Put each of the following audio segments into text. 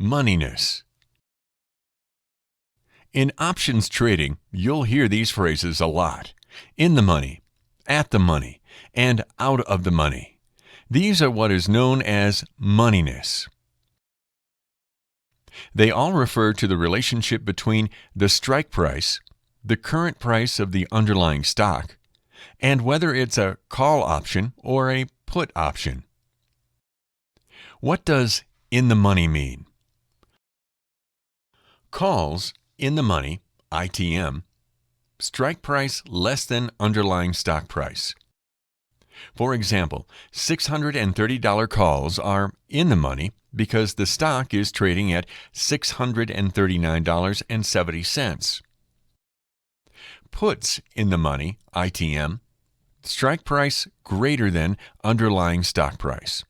Moneyness. In options trading, you'll hear these phrases a lot: in the money, at the money, and out of the money. These are what is known as moneyness. They all refer to the relationship between the strike price, the current price of the underlying stock, and whether it's a call option or a put option. What does in the money mean? Calls in the money, ITM, strike price less than underlying stock price. For example, $630 calls are in the money because the stock is trading at $639.70. Puts in the money, ITM, strike price greater than underlying stock price.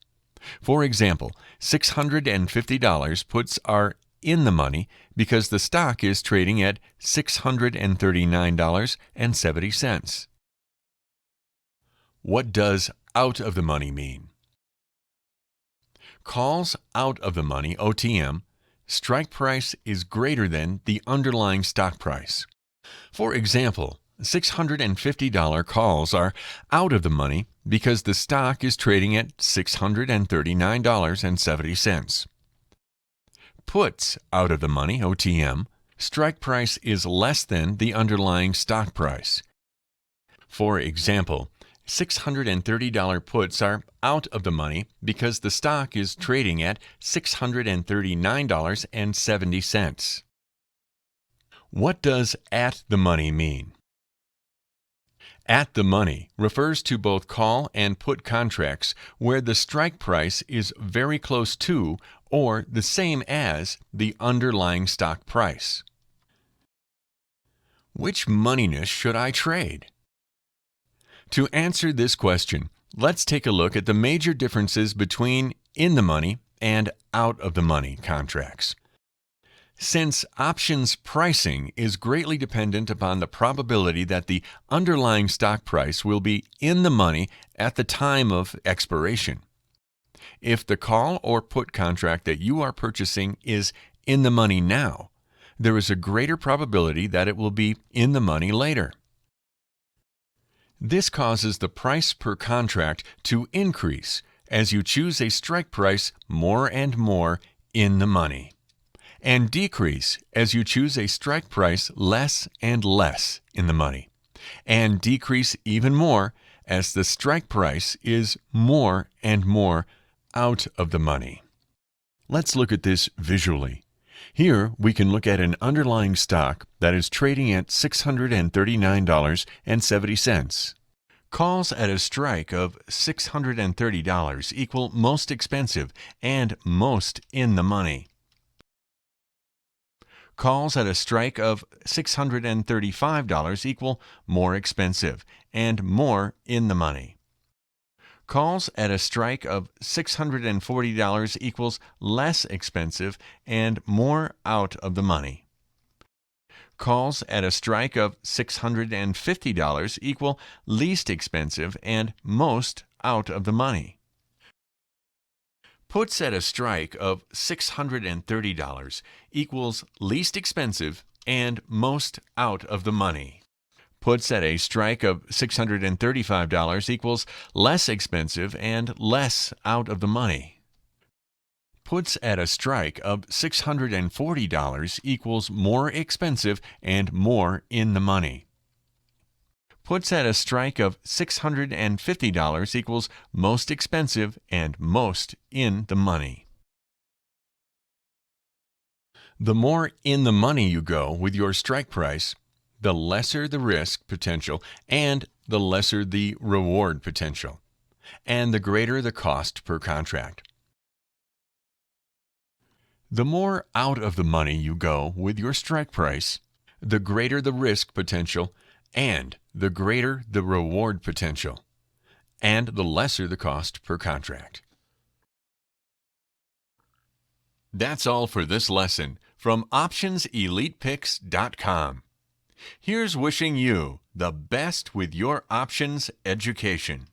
For example, $650 puts are in the money because the stock is trading at $639.70. What does out of the money mean? Calls out of the money, OTM, strike price is greater than the underlying stock price. For example, $650 calls are out of the money because the stock is trading at $639.70. Puts out of the money, OTM, strike price is less than the underlying stock price. For example, $630 puts are out of the money because the stock is trading at $639.70. What does at the money mean? At the money refers to both call and put contracts where the strike price is very close to or the same as the underlying stock price. Which moneyness should I trade? To answer this question, let's take a look at the major differences between in the money and out of the money contracts. Since options pricing is greatly dependent upon the probability that the underlying stock price will be in the money at the time of expiration. If the call or put contract that you are purchasing is in the money now, there is a greater probability that it will be in the money later. This causes the price per contract to increase as you choose a strike price more and more in the money, and decrease as you choose a strike price less and less in the money, and decrease even more as the strike price is more and more out of the money. Let's look at this visually. Here we can look at an underlying stock that is trading at $639.70. Calls at a strike of $630 equal most expensive and most in the money. Calls at a strike of $635 equal more expensive and more in the money. Calls at a strike of $640 equals less expensive and more out of the money. Calls at a strike of $650 equal least expensive and most out of the money. Puts at a strike of $630 equals least expensive and most out of the money. Puts at a strike of $635 equals less expensive and less out of the money. Puts at a strike of $640 equals more expensive and more in the money. Puts at a strike of $650 equals most expensive and most in the money. The more in the money you go with your strike price, the lesser the risk potential and the lesser the reward potential, and the greater the cost per contract. The more out of the money you go with your strike price, the greater the risk potential and the greater the reward potential, and the lesser the cost per contract. That's all for this lesson from OptionsElitePicks.com. Here's wishing you the best with your options education.